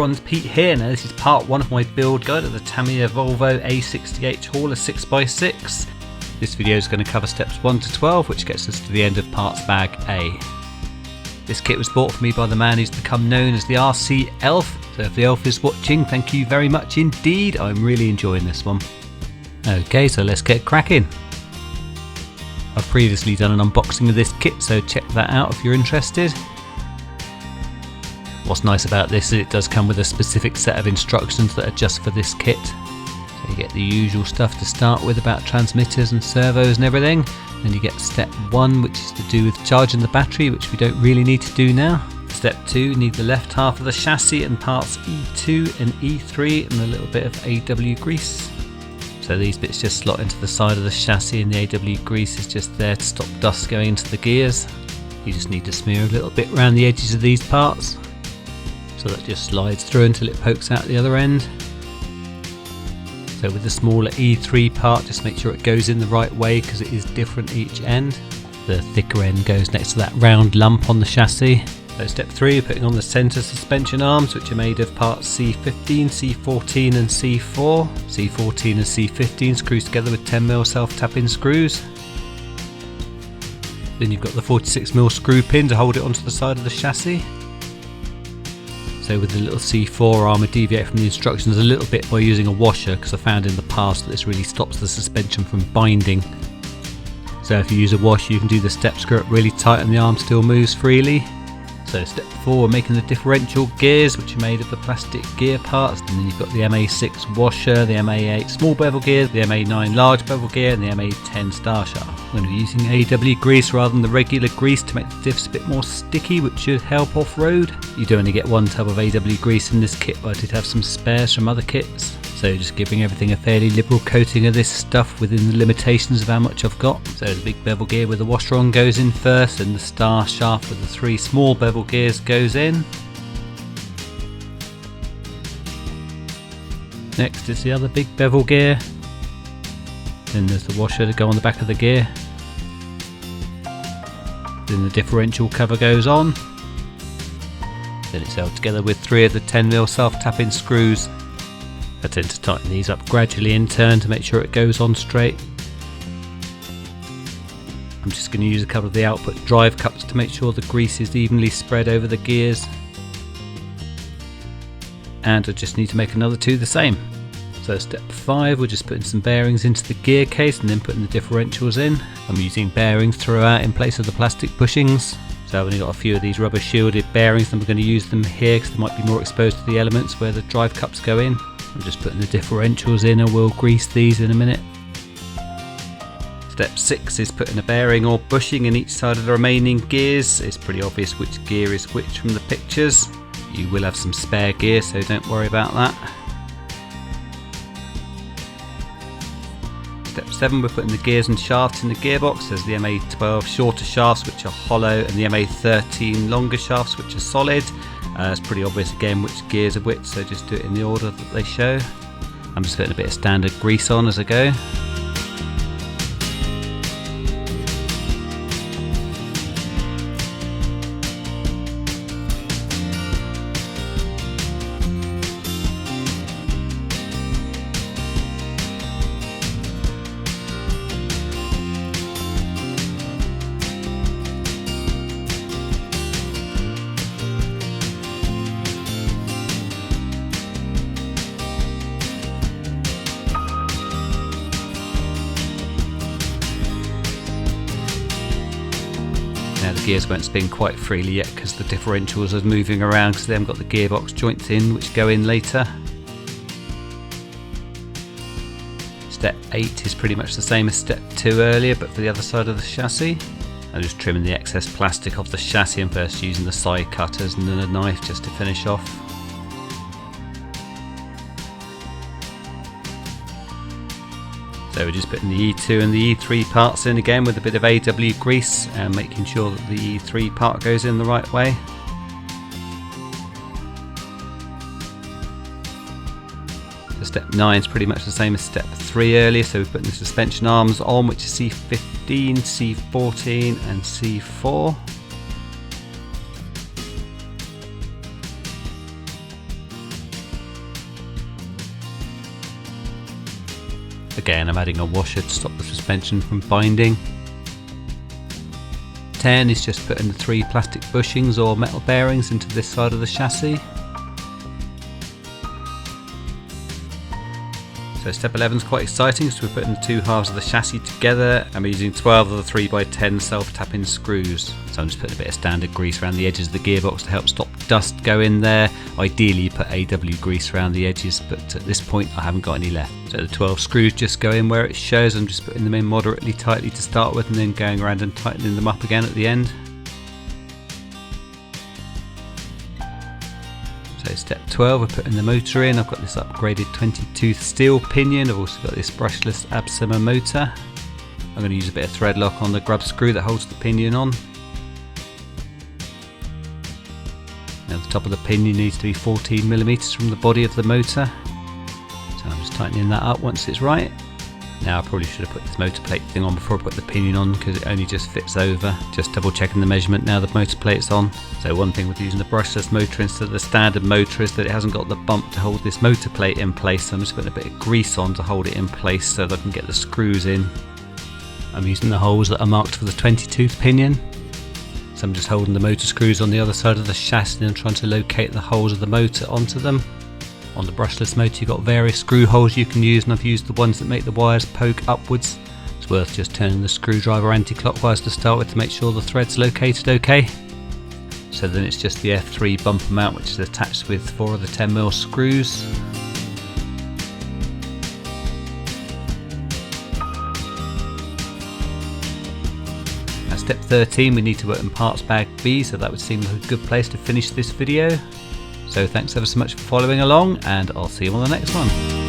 everyone, Pete here. Now this is part 1 of my build guide of the Tamiya Volvo A60H Hauler 6x6. This video is going to cover steps 1 to 12, which gets us to the end of parts bag A. This kit was bought for me by the man who's become known as the RC Elf, so if the Elf is watching, thank you very much indeed. I'm really enjoying this one. Okay, so let's get cracking. I've previously done an unboxing of this kit, so check that out if you're interested. What's nice about this is it does come with a specific set of instructions that are just for this kit. So you get the usual stuff to start with about transmitters and servos and everything. Then you get step 1, which is to do with charging the battery, which we don't really need to do now. Step 2, you need the left half of the chassis and parts E2 and E3 and a little bit of AW grease. So these bits just slot into the side of the chassis and the AW grease is just there to stop dust going into the gears. You just need to smear a little bit around the edges of these parts. So that just slides through until it pokes out the other end. So with the smaller E3 part, just make sure it goes in the right way because it is different each end. The thicker end goes next to that round lump on the chassis. So step 3, putting on the centre suspension arms, which are made of parts C15, C14 and C4. C14 and C15 screws together with 10mm self-tapping screws. Then you've got the 46mm screw pin to hold it onto the side of the chassis. So with the little C4 arm, I deviate from the instructions a little bit by using a washer because I found in the past that this really stops the suspension from binding. So if you use a washer, you can do the step screw up really tight and the arm still moves freely. So step 4, we're making the differential gears, which are made of the plastic gear parts, and then you've got the MA6 washer, the MA8 small bevel gear, the MA9 large bevel gear and the MA10 star shaft. I'm going to be using AW grease rather than the regular grease to make the diffs a bit more sticky, which should help off-road. You do only get one tub of AW grease in this kit, but I did have some spares from other kits. So just giving everything a fairly liberal coating of this stuff within the limitations of how much I've got. So the big bevel gear with the washer on goes in first, and the star shaft with the 3 small bevel gears goes in. Next is the other big bevel gear. Then there's the washer to go on the back of the gear. Then the differential cover goes on. Then it's held together with 3 of the 10mm self-tapping screws. I tend to tighten these up gradually in turn to make sure it goes on straight. I'm just going to use a couple of the output drive cups to make sure the grease is evenly spread over the gears. And I just need to make another 2 the same. So step 5, we're just putting some bearings into the gear case and then putting the differentials in. I'm using bearings throughout in place of the plastic bushings. So I've only got a few of these rubber shielded bearings and we're going to use them here because they might be more exposed to the elements where the drive cups go in. I'm just putting the differentials in and we'll grease these in a minute. Step 6 is putting a bearing or bushing in each side of the remaining gears. It's pretty obvious which gear is which from the pictures. You will have some spare gear, so don't worry about that. Step 7, we're putting the gears and shafts in the gearbox. There's the MA12 shorter shafts which are hollow and the MA13 longer shafts which are solid. It's pretty obvious again which gears are which, so just do it in the order that they show. I'm just putting a bit of standard grease on as I go. Now the gears won't spin quite freely yet because the differentials are moving around because they haven't got the gearbox joints in, which go in later. Step 8 is pretty much the same as step 2 earlier, but for the other side of the chassis. I'm just trimming the excess plastic off the chassis and first using the side cutters and then a knife just to finish off. So we're just putting the E2 and the E3 parts in again with a bit of AW grease and making sure that the E3 part goes in the right way. So step 9 is pretty much the same as step 3 earlier, so we're putting the suspension arms on, which is C15, C14 and C4. Again, I'm adding a washer to stop the suspension from binding. 10 is just putting the 3 plastic bushings or metal bearings into this side of the chassis. So step 11 is quite exciting, so we're putting the 2 halves of the chassis together and we're using 12 of the 3x10 self-tapping screws. So I'm just putting a bit of standard grease around the edges of the gearbox to help stop dust go in there. Ideally you put AW grease around the edges, but at this point I haven't got any left. So the 12 screws just go in where it shows. I'm just putting them in moderately tightly to start with and then going around and tightening them up again at the end. So step 12, we're putting the motor in. I've got this upgraded 20-tooth steel pinion. I've also got this brushless Absima motor. I'm going to use a bit of thread lock on the grub screw that holds the pinion on. Now the top of the pinion needs to be 14mm from the body of the motor. So I'm just tightening that up once it's right. Now I probably should have put this motor plate thing on before I put the pinion on because it only just fits over. Just double checking the measurement now the motor plate's on. So one thing with using the brushless motor instead of the standard motor is that it hasn't got the bump to hold this motor plate in place. So I'm just putting a bit of grease on to hold it in place so that I can get the screws in. I'm using the holes that are marked for the 20-tooth pinion. So I'm just holding the motor screws on the other side of the chassis and trying to locate the holes of the motor onto them. On the brushless motor you've got various screw holes you can use, and I've used the ones that make the wires poke upwards. It's worth just turning the screwdriver anti-clockwise to start with to make sure the thread's located okay. So then it's just the F3 bumper mount which is attached with 4 of the 10mm screws. At step 13 we need to work in parts bag B, so that would seem like a good place to finish this video. So thanks ever so much for following along, and I'll see you on the next one.